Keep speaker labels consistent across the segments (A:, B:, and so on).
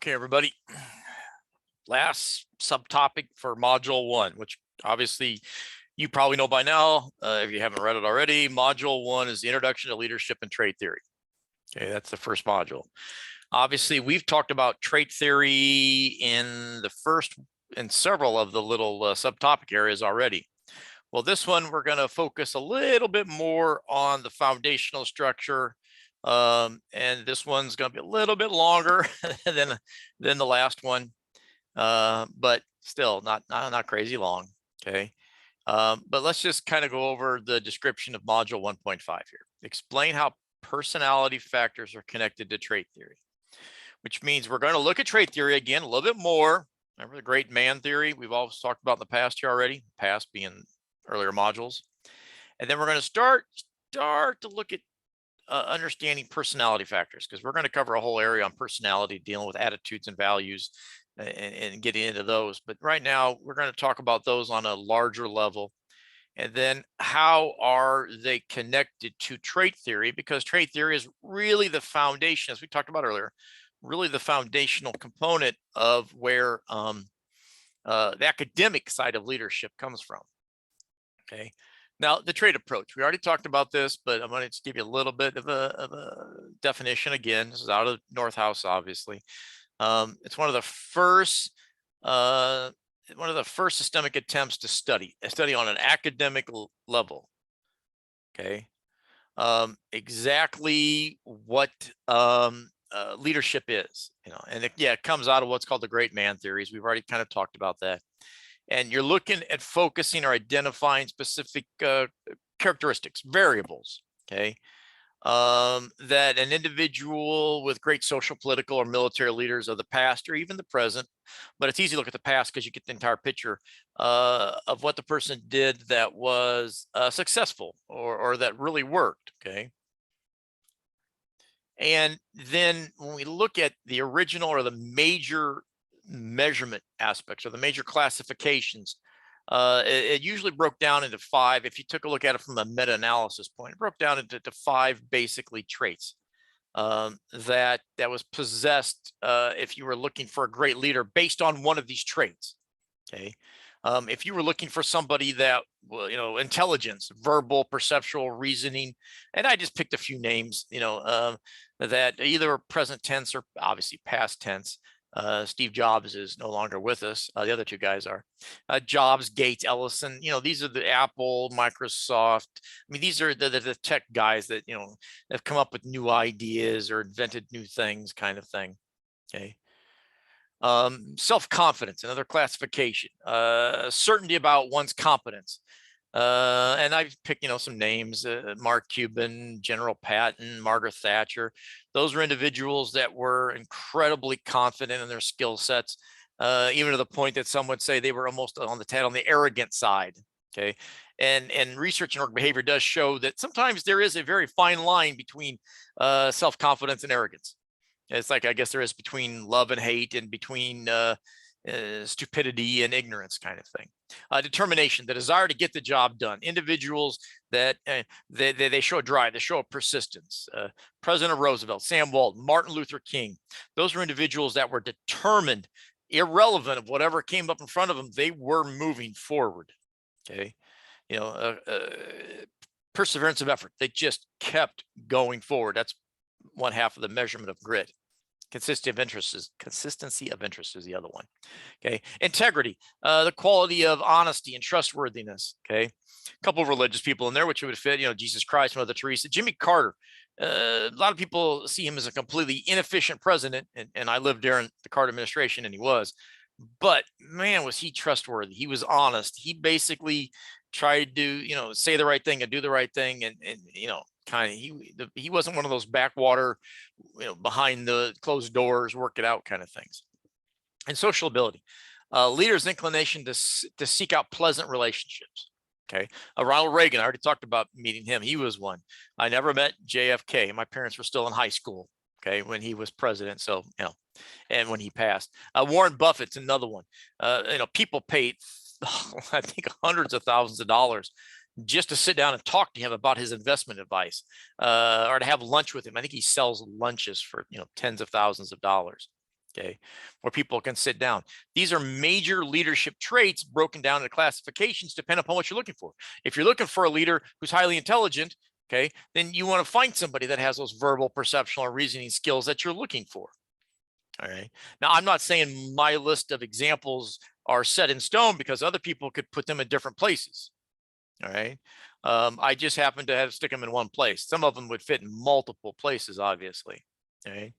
A: Okay, everybody. Last subtopic for module 1, which obviously you probably know by now. If you haven't read it already, module 1 is the introduction to leadership and trait theory. Okay, that's the first module. Obviously, we've talked about trait theory in several of the little subtopic areas already. Well, this one, we're going to focus a little bit more on the foundational structure. And this one's going to be a little bit longer than the last one, but still not crazy long. Okay. But let's just kind of go over the description of module 1.5 here. Explain how personality factors are connected to trait theory, which means we're going to look at trait theory again a little bit more. Remember the great man theory we've always talked about in the past here already, past being earlier modules. And then we're going to start to look at understanding personality factors, because we're going to cover a whole area on personality, dealing with attitudes and values and getting into those. But right now, we're going to talk about those on a larger level. And then how are they connected to trait theory? Because trait theory is really the foundation, as we talked about earlier, really the foundational component of where the academic side of leadership comes from. Okay. Now, the trait approach, we already talked about this, but I'm going to give you a little bit of a definition again. This is out of Northhouse, obviously. It's one of the first systemic attempts to study on an academic level. Okay. Exactly what leadership is, and it comes out of what's called the great man theories. We've already kind of talked about that. And you're looking at focusing or identifying specific characteristics, variables, okay, that an individual with great social, political, or military leaders of the past or even the present, but it's easy to look at the past because you get the entire picture of what the person did that was successful or that really worked, okay? And then when we look at the original or the major measurement aspects or the major classifications, it usually broke down into 5. If you took a look at it from a meta-analysis point, it broke down into 5 basically traits that was possessed if you were looking for a great leader based on one of these traits. Okay. If you were looking for somebody that, well, intelligence, verbal, perceptual, reasoning, and I just picked a few names, that either present tense or obviously past tense. Steve Jobs is no longer with us. The other 2 guys are Jobs, Gates, Ellison. These are the Apple, Microsoft. I mean, these are the tech guys that, have come up with new ideas or invented new things, kind of thing. Okay. Self-confidence, another classification, certainty about one's competence. And I've picked, some names, Mark Cuban, General Patton, Margaret Thatcher. Those were individuals that were incredibly confident in their skill sets, even to the point that some would say they were almost on the arrogant side. Okay. And research in org behavior does show that sometimes there is a very fine line between self-confidence and arrogance. It's like, I guess there is between love and hate, and between stupidity and ignorance, kind of thing. Determination, the desire to get the job done. Individuals that they show a drive, they show a persistence. President Roosevelt, Sam Walton, Martin Luther King. Those were individuals that were determined, irrelevant of whatever came up in front of them. They were moving forward. Okay. Perseverance of effort. They just kept going forward. That's one half of the measurement of grit. Consistency of interest is the other one. Okay. Integrity, the quality of honesty and trustworthiness. Okay. A couple of religious people in there, which would fit, Jesus Christ, Mother Teresa. Jimmy Carter. A lot of people see him as a completely inefficient president, and I lived during the Carter administration, and he was. But man, was he trustworthy. He was honest. He basically tried to, say the right thing and do the right thing, and kind of he wasn't one of those backwater, behind the closed doors, work it out kind of things. And social ability, leaders' inclination to seek out pleasant relationships. Okay. Ronald Reagan, I already talked about meeting him. He was one. I never met JFK. My parents were still in high school, okay, when he was president. So, and when he passed. Warren Buffett's another one. People paid, I think, hundreds of thousands of dollars just to sit down and talk to him about his investment advice, or to have lunch with him. I think he sells lunches for, tens of thousands of dollars. okay, where people can sit down. These are major leadership traits broken down into classifications depending upon what you're looking for. If you're looking for a leader who's highly intelligent, okay, then you want to find somebody that has those verbal, perceptual, or reasoning skills that you're looking for. All right. Now, I'm not saying my list of examples are set in stone because other people could put them in different places. All right. I just happen to have stick them in one place. Some of them would fit in multiple places, obviously. All right.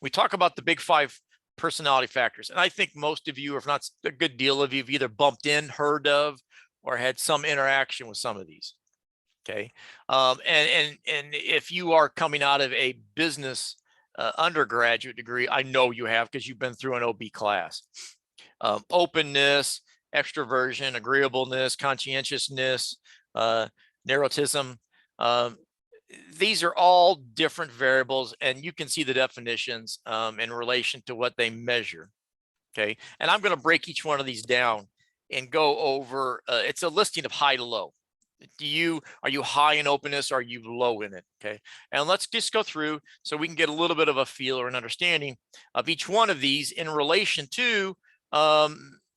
A: We talk about the big 5 personality factors, and I think most of you, if not a good deal of you, have either bumped in, heard of, or had some interaction with some of these. Okay. And if you are coming out of a business undergraduate degree, I know you have because you've been through an OB class. Openness, extroversion, agreeableness, conscientiousness, neuroticism. These are all different variables, and you can see the definitions in relation to what they measure. Okay. And I'm going to break each one of these down and go over, it's a listing of high to low. Are you high in openness? Or are you low in it? Okay. And let's just go through so we can get a little bit of a feel or an understanding of each one of these in relation to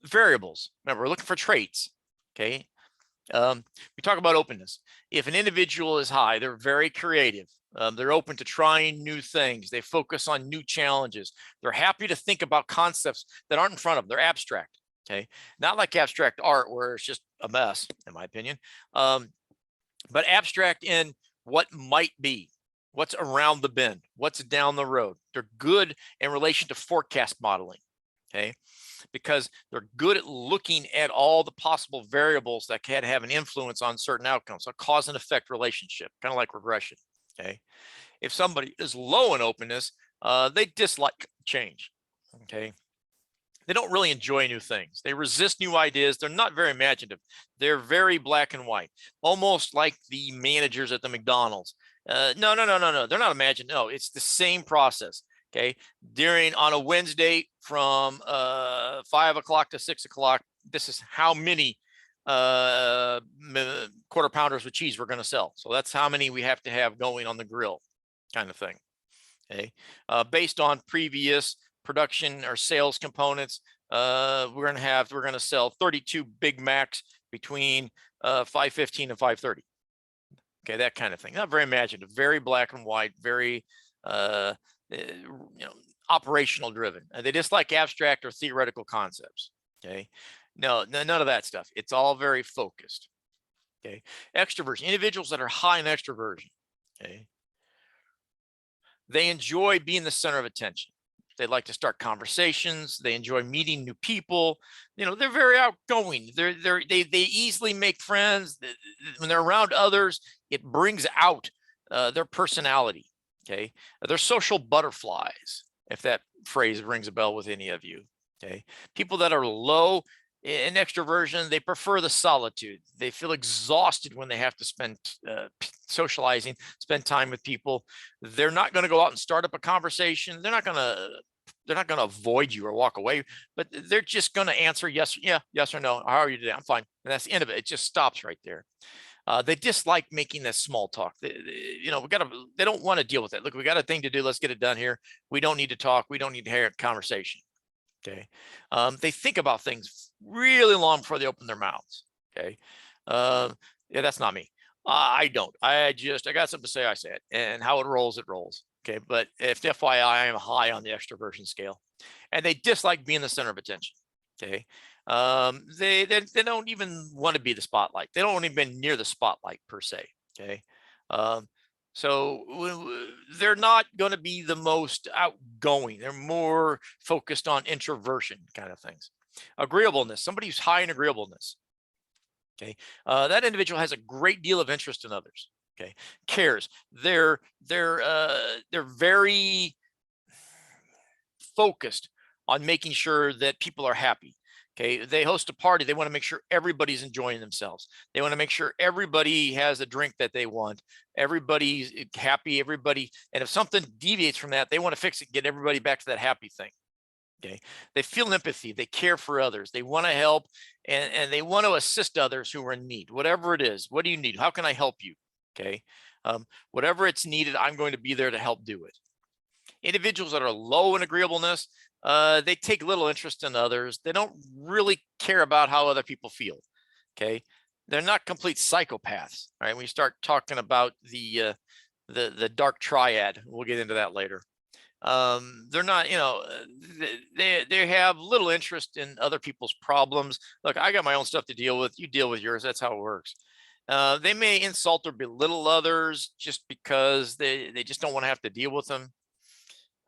A: variables. Remember, we're looking for traits. Okay. We talk about openness. If an individual is high, they're very creative. They're open to trying new things. They focus on new challenges. They're happy to think about concepts that aren't in front of them. They're abstract. Okay. Not like abstract art where it's just a mess, in my opinion. But abstract in what might be, what's around the bend, what's down the road. They're good in relation to forecast modeling. Okay. Because they're good at looking at all the possible variables that can have an influence on certain outcomes, a cause and effect relationship, kind of like regression. Okay. If somebody is low in openness, they dislike change. Okay. They don't really enjoy new things. They resist new ideas. They're not very imaginative. They're very black and white, almost like the managers at the McDonald's. No. They're not imaginative. No, it's the same process. Okay. On a Wednesday from 5 o'clock to 6 o'clock, this is how many quarter pounders with cheese we're going to sell. So that's how many we have to have going on the grill, kind of thing. Okay. Based on previous production or sales components, we're going to sell 32 Big Macs between 5:15 and 5:30. Okay, that kind of thing. Not very imaginative, very black and white, very operational driven. They dislike abstract or theoretical concepts. Okay, no, none of that stuff. It's all very focused. Okay, extroversion, individuals that are high in extroversion. Okay, they enjoy being the center of attention. They like to start conversations. They enjoy meeting new people. They're very outgoing. They easily make friends. When they're around others, it brings out their personality. Okay, they're social butterflies, if that phrase rings a bell with any of you. Okay, people that are low in extroversion, they prefer the solitude. They feel exhausted when they have to spend socializing, spend time with people. They're not going to go out and start up a conversation. They're not going to avoid you or walk away, but they're just going to answer yes or no. How are you today? I'm fine. And that's the end of it. It just stops right there. They dislike making this small talk. They don't want to deal with it. Look, we got a thing to do. Let's get it done here. We don't need to talk. We don't need to hear a conversation. Okay. They think about things really long before they open their mouths. Okay. Yeah, that's not me. I don't. I got something to say. I say it, and how it rolls, it rolls. Okay. But if FYI, I am high on the extroversion scale, and they dislike being the center of attention. Okay. They don't even want to be the spotlight. They don't want to be near the spotlight per se. Okay. So they're not going to be the most outgoing. They're more focused on introversion kind of things. Agreeableness, somebody who's high in agreeableness. Okay. That individual has a great deal of interest in others. Okay. Cares. They're very focused on making sure that people are happy. Okay, they host a party. They want to make sure everybody's enjoying themselves. They want to make sure everybody has a drink that they want. Everybody's happy, and if something deviates from that, they want to fix it, get everybody back to that happy thing. Okay, they feel empathy. They care for others. They want to help, and they want to assist others who are in need, whatever it is. What do you need? How can I help you? Okay, whatever it's needed, I'm going to be there to help do it. Individuals that are low in agreeableness, They take little interest in others. They don't really care about how other people feel. Okay, they're not complete psychopaths. Right? When you start talking about the dark triad, we'll get into that later. They're not, they have little interest in other people's problems. Look, I got my own stuff to deal with. You deal with yours. That's how it works. They may insult or belittle others just because they just don't want to have to deal with them.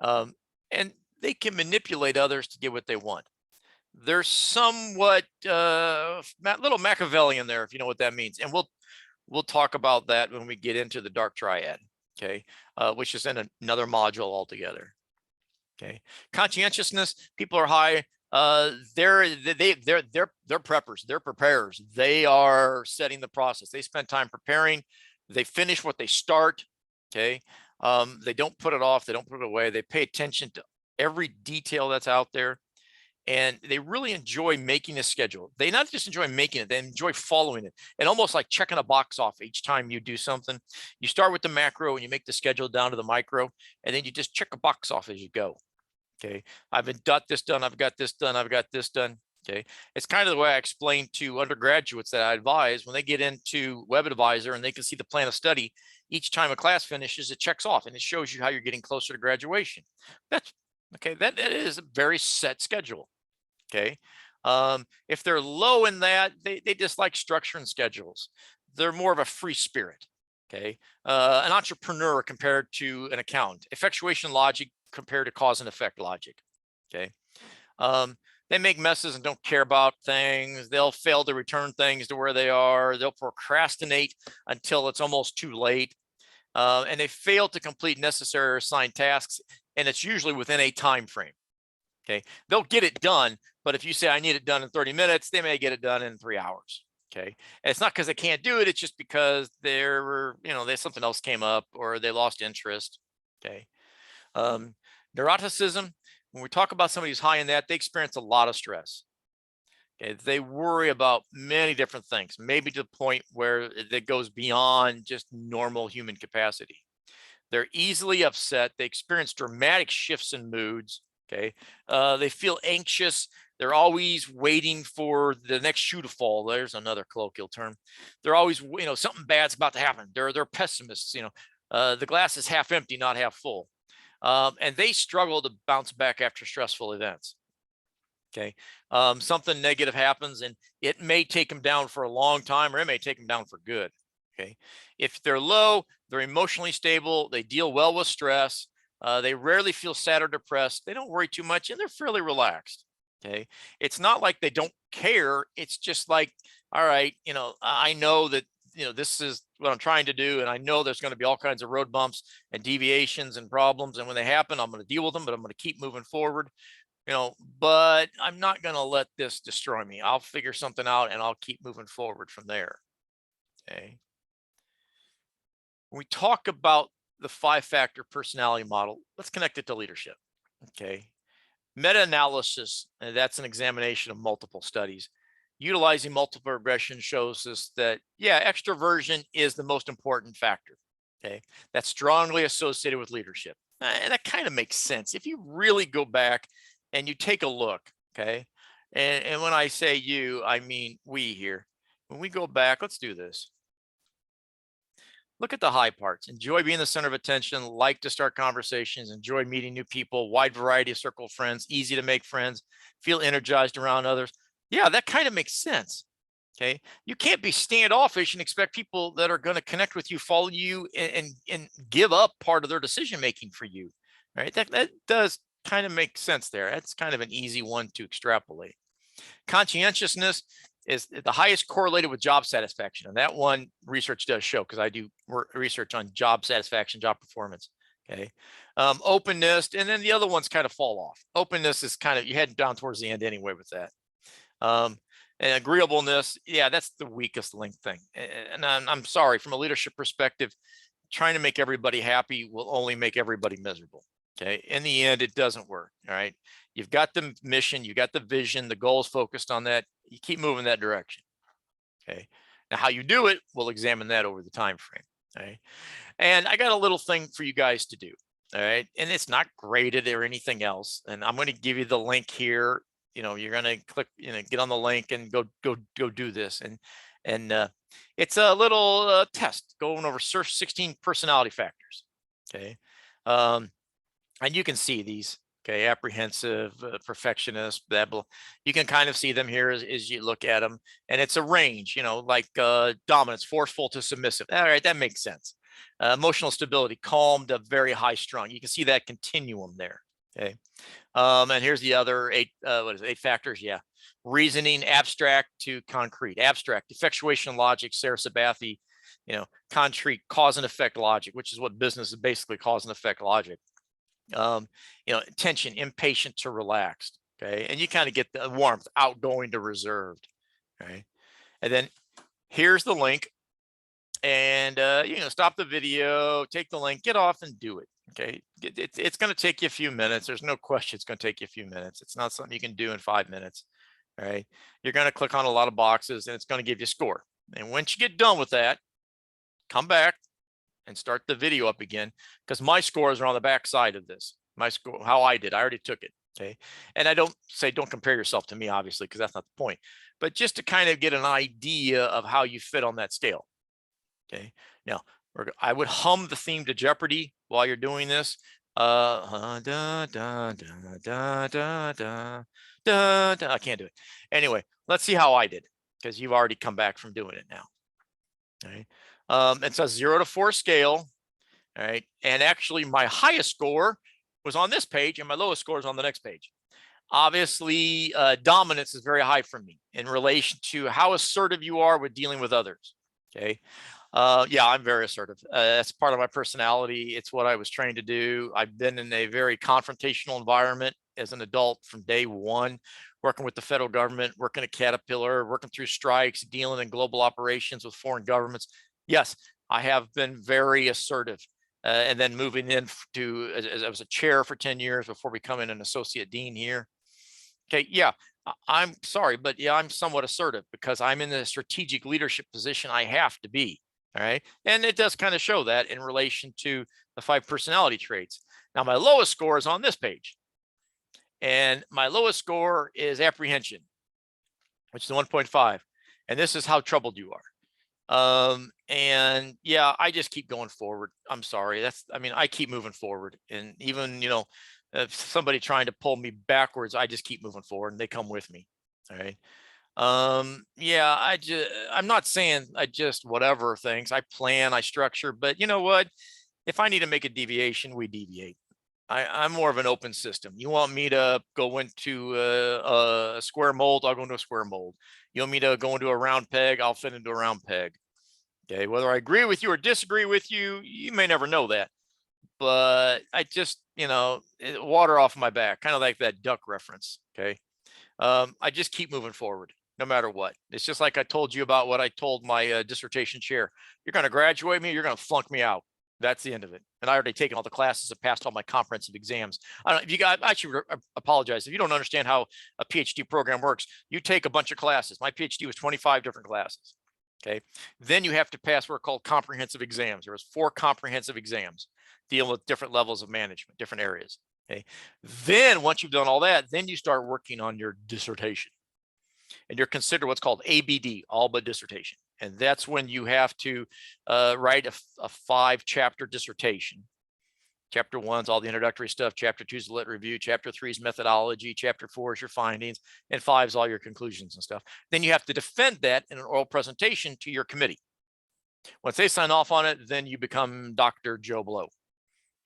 A: And they can manipulate others to get what they want. They're somewhat little Machiavellian there, if you know what that means. And we'll talk about that when we get into the dark triad, okay, which is in another module altogether. Okay, conscientiousness. People are high. They're preppers. They're preparers. They are setting the process. They spend time preparing. They finish what they start. Okay, they don't put it off. They don't put it away. They pay attention to every detail that's out there, and they really enjoy making a schedule. They not just enjoy making it, they enjoy following it, and almost like checking a box off each time you do something. You start with the macro and you make the schedule down to the micro, and then you just check a box off as you go. Okay, I've got this done, I've got this done, I've got this done. Okay, it's kind of the way I explain to undergraduates that I advise when they get into Web Advisor and they can see the plan of study. Each time a class finishes, it checks off and it shows you how you're getting closer to graduation. That's okay. That is a very set schedule. Okay, if they're low in that, they dislike structure and schedules. They're more of a free spirit. Okay, an entrepreneur compared to an accountant. Effectuation logic compared to cause and effect logic. Okay, they make messes and don't care about things. They'll fail to return things to where they are. They'll procrastinate until it's almost too late, and they fail to complete necessary or assigned tasks, and it's usually within a time frame. Okay, they'll get it done, but if you say I need it done in 30 minutes, they may get it done in 3 hours. Okay, and it's not because they can't do it, it's just because there's something else came up or they lost interest. Okay, neuroticism, when we talk about somebody who's high in that, they experience a lot of stress. Okay, they worry about many different things, maybe to the point where it goes beyond just normal human capacity. They're easily upset. They experience dramatic shifts in moods. Okay, they feel anxious. They're always waiting for the next shoe to fall. There's another colloquial term. They're always, something bad's about to happen. They're pessimists. The glass is half empty, not half full, and they struggle to bounce back after stressful events. Okay, something negative happens, and it may take them down for a long time, or it may take them down for good. Okay, if they're low, they're emotionally stable. They deal well with stress. They rarely feel sad or depressed. They don't worry too much, and they're fairly relaxed. Okay, it's not like they don't care. It's just like, all right, I know that this is what I'm trying to do, and I know there's going to be all kinds of road bumps and deviations and problems, and when they happen, I'm going to deal with them, but I'm going to keep moving forward. But I'm not going to let this destroy me. I'll figure something out, and I'll keep moving forward from there. Okay. When we talk about the 5-factor personality model, let's connect it to leadership. Okay. Meta-analysis, and that's an examination of multiple studies. Utilizing multiple regression shows us that, extroversion is the most important factor. Okay. That's strongly associated with leadership. And that kind of makes sense. If you really go back and you take a look, okay, and when I say you, I mean we here. When we go back, let's do this. Look at the high parts. Enjoy being the center of attention, like to start conversations, enjoy meeting new people, wide variety of circle of friends, easy to make friends, feel energized around others. Yeah, that kind of makes sense. Okay. You can't be standoffish and expect people that are going to connect with you, follow you, and give up part of their decision making for you. Right. That does kind of make sense there. That's kind of an easy one to extrapolate. Conscientiousness is the highest correlated with job satisfaction. And that one research does show, because I do research on job satisfaction, job performance. Okay. Openness, and then the other ones kind of fall off. Openness is kind of, you're heading down towards the end anyway with that. And agreeableness, that's the weakest link thing. And I'm sorry, from a leadership perspective, trying to make everybody happy will only make everybody miserable. Okay. In the end, it doesn't work. All right. You've got the mission, you got the vision, the goal is focused on that. You keep moving that direction. Okay. Now, how you do it, we'll examine that over the time frame. Okay. And I got a little thing for you guys to do. All right. And it's not graded or anything else. And I'm going to give you the link here. You're going to click, get on the link and go do this. And it's a little test going over 16 personality factors. Okay. And you can see these. Okay, apprehensive, perfectionist, blah, blah. You can kind of see them here as you look at them. And it's a range, like dominance, forceful to submissive. All right, that makes sense. Emotional stability, calm to very high strung. You can see that continuum there. Okay. And here's the other 8, 8 factors? Yeah. Reasoning, abstract to concrete. Abstract, effectuation logic, Sarah Sabathie, concrete, cause and effect logic, which is what business is basically, cause and effect logic. Tension, impatient to relaxed. Okay. And you kind of get the warmth, outgoing to reserved. Okay. And then here's the link. And, stop the video, take the link, get off and do it. Okay. It's going to take you a few minutes. There's no question it's going to take you a few minutes. It's not something you can do in 5 minutes. All right. You're going to click on a lot of boxes and it's going to give you a score. And once you get done with that, come back and start the video up again, because my scores are on the back side of this. My score, how I did, I already took it. Okay. And I don't say don't compare yourself to me, obviously, because that's not the point, but just to kind of get an idea of how you fit on that scale. Okay. Now, I would hum the theme to Jeopardy while you're doing this. Da, da, da, da, da, da, da. I can't do it. Anyway, let's see how I did, because you've already come back from doing it now. Okay. It's a 0 to 4 scale. All right. And actually, my highest score was on this page and my lowest score is on the next page. Obviously, dominance is very high for me in relation to how assertive you are with dealing with others. Okay. Yeah, I'm very assertive. That's part of my personality. It's what I was trained to do. I've been in a very confrontational environment as an adult from day one, working with the federal government, working at Caterpillar, working through strikes, dealing in global operations with foreign governments. Yes, I have been very assertive. And then moving in to, as I was a chair for 10 years before becoming an associate dean here. Okay, yeah, I'm sorry, but yeah, I'm somewhat assertive because I'm in the strategic leadership position I have to be. All right. And it does kind of show that in relation to the 5 personality traits. Now, my lowest score is on this page. And my lowest score is apprehension, which is 1.5. And this is how troubled you are. And yeah, I just keep going forward. I'm sorry. I keep moving forward. And even, if somebody trying to pull me backwards, I just keep moving forward and they come with me. All right. Yeah, I'm not saying I just whatever things. I plan, I structure, but you know what? If I need to make a deviation, we deviate. I'm more of an open system. You want me to go into a square mold, I'll go into a square mold. You want me to go into a round peg, I'll fit into a round peg. Okay, whether I agree with you or disagree with you, you may never know that. But I just, water off my back, kind of like that duck reference. Okay. I just keep moving forward no matter what. It's just like I told you about what I told my dissertation chair. You're going to graduate me, you're going to flunk me out. That's the end of it. And I already taken all the classes and passed all my comprehensive exams. I don't know if you guys, actually apologize if you don't understand how a PhD program works. You take a bunch of classes. My PhD was 25 different classes. Okay. Then you have to pass what are called comprehensive exams. There was 4 comprehensive exams dealing with different levels of management, different areas. Okay. Then once you've done all that, then you start working on your dissertation. And you're considered what's called ABD, all but dissertation. And that's when you have to write a 5-chapter dissertation. Chapter 1 is all the introductory stuff. Chapter 2 is the lit review. Chapter 3 is methodology. Chapter 4 is your findings. And 5 is all your conclusions and stuff. Then you have to defend that in an oral presentation to your committee. Once they sign off on it, then you become Dr. Joe Blow,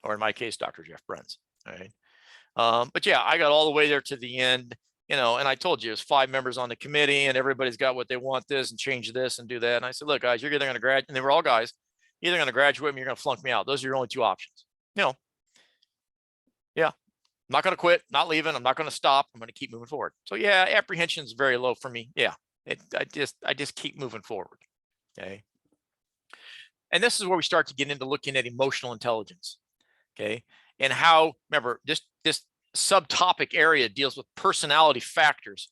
A: or in my case, Dr. Jeff Bruns. All right. But yeah, I got all the way there to the end, and I told you, there's 5 members on the committee and everybody's got what they want, this and change this and do that. And I said, look, guys, you're either going to graduate, and they were all guys, you're either going to graduate me, you're going to flunk me out. Those are your only 2 options. Yeah, I'm not going to quit, not leaving. I'm not going to stop. I'm going to keep moving forward. So yeah, apprehension is very low for me. Yeah, I just keep moving forward. Okay. And this is where we start to get into looking at emotional intelligence. Okay. And how, remember, this subtopic area deals with personality factors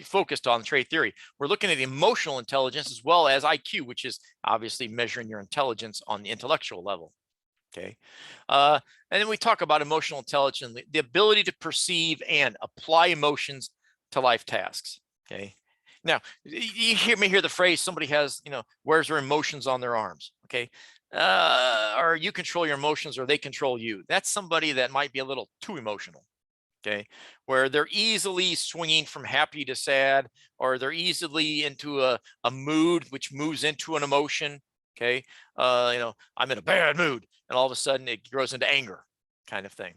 A: focused on trait theory. We're looking at emotional intelligence as well as IQ, which is obviously measuring your intelligence on the intellectual level. Okay. And then we talk about emotional intelligence, the ability to perceive and apply emotions to life tasks. Okay. Now, you hear me hear the phrase, somebody has, wears their emotions on their arms. Okay. Or you control your emotions or they control you. That's somebody that might be a little too emotional. Okay. Where they're easily swinging from happy to sad, or they're easily into a mood, which moves into an emotion. Okay. I'm in a bad mood, and all of a sudden it grows into anger kind of thing.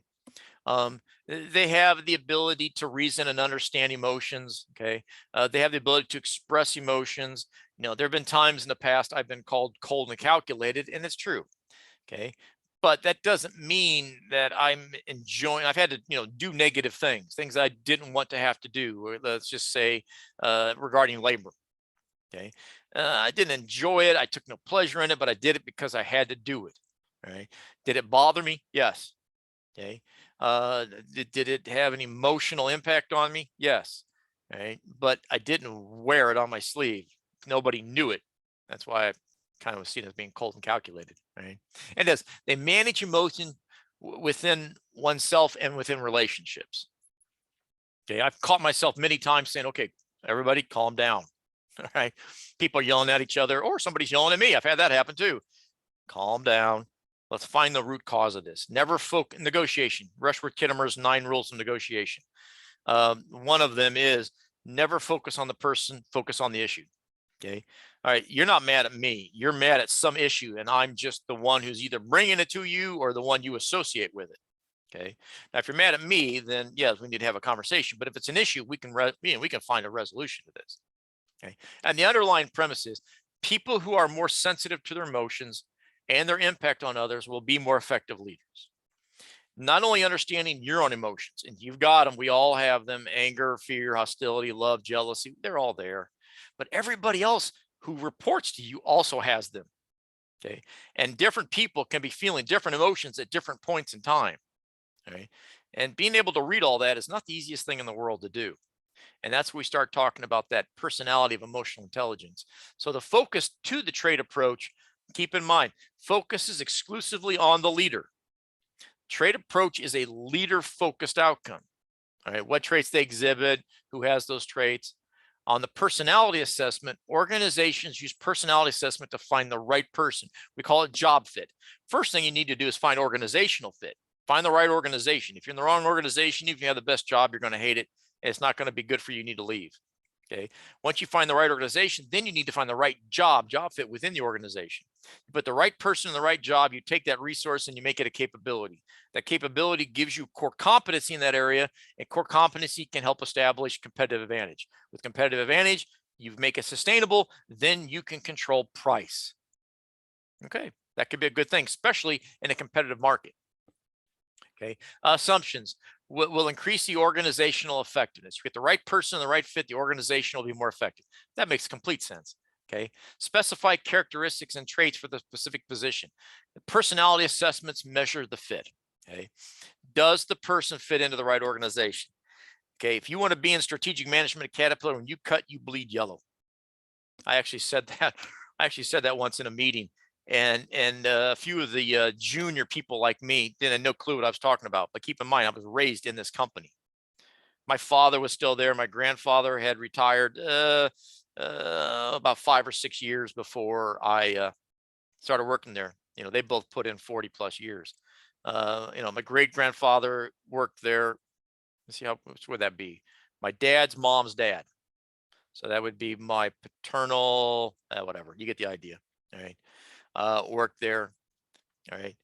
A: They have the ability to reason and understand emotions. Okay. They have the ability to express emotions. There have been times in the past I've been called cold and calculated, and it's true. Okay. But that doesn't mean that I'm enjoying. I've had to, do negative things I didn't want to have to do. Or let's just say, regarding labor. Okay. I didn't enjoy it. I took no pleasure in it, but I did it because I had to do it. Right. Did it bother me? Yes. Okay. Did it have an emotional impact on me? Yes. Right. But I didn't wear it on my sleeve. Nobody knew it. That's why I kind of was seen as being cold and calculated. Right. And as they manage emotion within oneself and within relationships. Okay. I've caught myself many times saying, okay, everybody calm down. All right. People are yelling at each other, or somebody's yelling at me. I've had that happen too. Calm down. Let's find the root cause of this. Never focus. Negotiation. Rushworth Kittimer's 9 rules of negotiation. One of them is never focus on the person, focus on the issue. Okay. All right. You're not mad at me. You're mad at some issue, and I'm just the one who's either bringing it to you or the one you associate with it. Okay. Now, if you're mad at me, then yes, we need to have a conversation. But if it's an issue, we can find a resolution to this. Okay. And the underlying premise is people who are more sensitive to their emotions and their impact on others will be more effective leaders. Not only understanding your own emotions, and you've got them, we all have them: anger, fear, hostility, love, jealousy, they're all there. But everybody else who reports to you also has them. Okay. And different people can be feeling different emotions at different points in time. Okay. And being able to read all that is not the easiest thing in the world to do. And that's where we start talking about that personality of emotional intelligence. So the focus to the trait approach, keep in mind, focuses exclusively on the leader. Trait approach is a leader focused outcome. All right, what traits they exhibit, who has those traits. On the personality assessment, organizations use personality assessment to find the right person. We call it job fit. First thing you need to do is find organizational fit. Find the right organization. If you're in the wrong organization, even if you have the best job, you're going to hate it. It's not going to be good for you. You need to leave. Okay. Once you find the right organization, then you need to find the right job fit within the organization. You put the right person in the right job, you take that resource and you make it a capability. That capability gives you core competency in that area, and core competency can help establish competitive advantage. With competitive advantage, you make it sustainable, then you can control price. Okay. That could be a good thing, especially in a competitive market. Okay. Assumptions will increase the organizational effectiveness. You get the right person, the right fit, the organization will be more effective. That makes complete sense. Okay. Specify characteristics and traits for the specific position. The personality assessments measure the fit. Okay. Does the person fit into the right organization? Okay. If you want to be in strategic management at Caterpillar, when you cut, you bleed yellow. I actually said that. I actually said that once in a meeting. And a few of the junior people like me didn't have no clue what I was talking about. But keep in mind, I was raised in this company. My father was still there. My grandfather had retired about 5 or 6 years before I started working there. They both put in 40 plus years. My great grandfather worked there. Let's see, which would that be? My dad's mom's dad. So that would be my paternal, whatever. You get the idea. All right. Worked there. All right.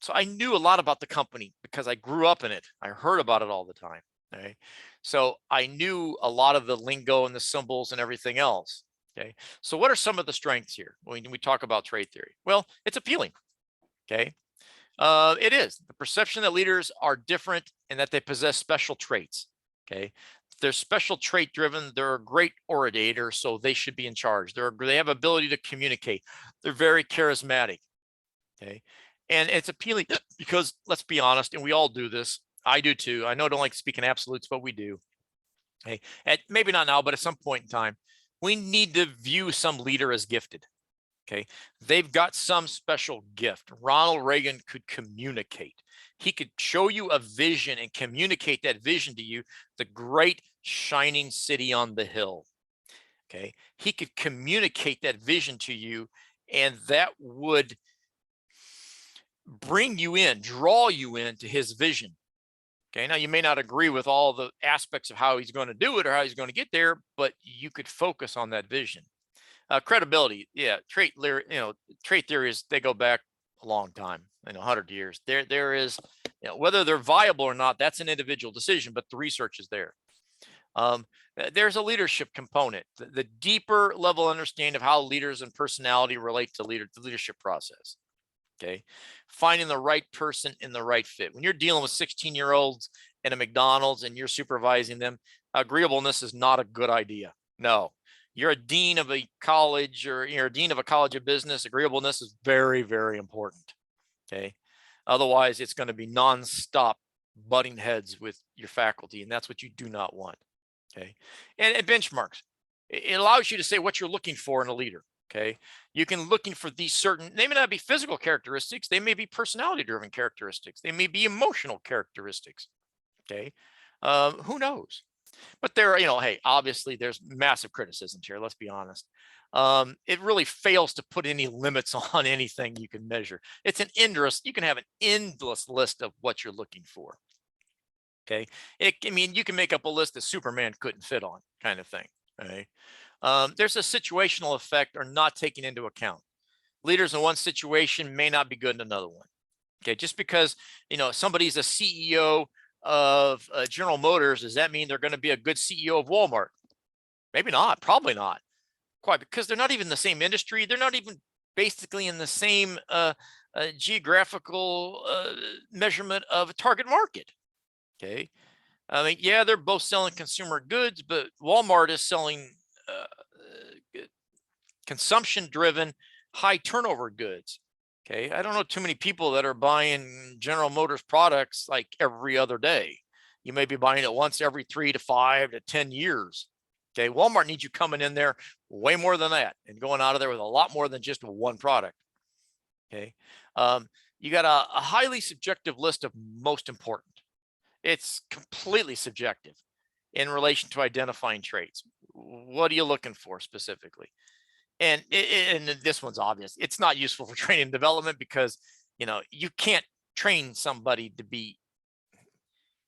A: So I knew a lot about the company because I grew up in it. I heard about it all the time. All right. So I knew a lot of the lingo and the symbols and everything else. Okay. So what are some of the strengths here when we talk about trait theory? Well, it's appealing. Okay. It is the perception that leaders are different and that they possess special traits. Okay. They're special trait driven. They're a great orator, so they should be in charge. They have ability to communicate. They're very charismatic. Okay. And it's appealing because let's be honest, and we all do this. I do too. I know I don't like speaking absolutes, but we do. Okay. Maybe not now, but at some point in time, we need to view some leader as gifted. Okay. They've got some special gift. Ronald Reagan could communicate. He could show you a vision and communicate that vision to you, the great shining city on the hill. Okay. He could communicate that vision to you, and that would bring you in, draw you into his vision. Okay. Now, you may not agree with all the aspects of how he's going to do it or how he's going to get there, but you could focus on that vision. Credibility, yeah. Trait theories, they go back a long time, 100 years. There is, whether they're viable or not, that's an individual decision, but the research is there. There's a leadership component, the deeper level understanding of how leaders and personality relate to the leadership process. Okay. Finding the right person in the right fit. When you're dealing with 16-year-olds in a McDonald's and you're supervising them, agreeableness is not a good idea. No. You're a dean of a college, or you're a dean of a college of business, agreeableness is very, very important. Okay. Otherwise, it's going to be nonstop butting heads with your faculty, and that's what you do not want. Okay. And benchmarks. It allows you to say what you're looking for in a leader. Okay. You can looking for these certain, they may not be physical characteristics. They may be personality driven characteristics. They may be emotional characteristics. Okay. Who knows? But there, hey, obviously there's massive criticisms here. Let's be honest. It really fails to put any limits on anything you can measure. It's an endless, you can have an endless list of what you're looking for. Okay. You can make up a list that Superman couldn't fit on, kind of thing. Okay. There's a situational effect or not taking into account. Leaders in one situation may not be good in another one. Okay. Just because, somebody's a CEO of General Motors, does that mean they're going to be a good CEO of Walmart? Maybe not, probably not. Quite, because they're not even in the same industry. They're not even basically in the same geographical measurement of a target market. Okay. Yeah, they're both selling consumer goods, but Walmart is selling consumption-driven, high turnover goods. Okay, I don't know too many people that are buying General Motors products like every other day. You may be buying it once every 3 to 5 to 10 years. Okay, Walmart needs you coming in there way more than that and going out of there with a lot more than just one product. Okay, you got a highly subjective list of most important. It's completely subjective in relation to identifying traits. What are you looking for specifically? And this one's obvious. It's not useful for training and development because, you can't train somebody to be,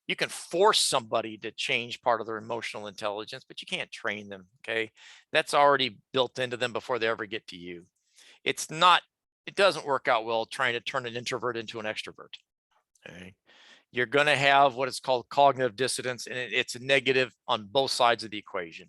A: you can force somebody to change part of their emotional intelligence, but you can't train them. Okay. That's already built into them before they ever get to you. It doesn't work out well trying to turn an introvert into an extrovert. Okay. You're going to have what is called cognitive dissonance, and it's a negative on both sides of the equation.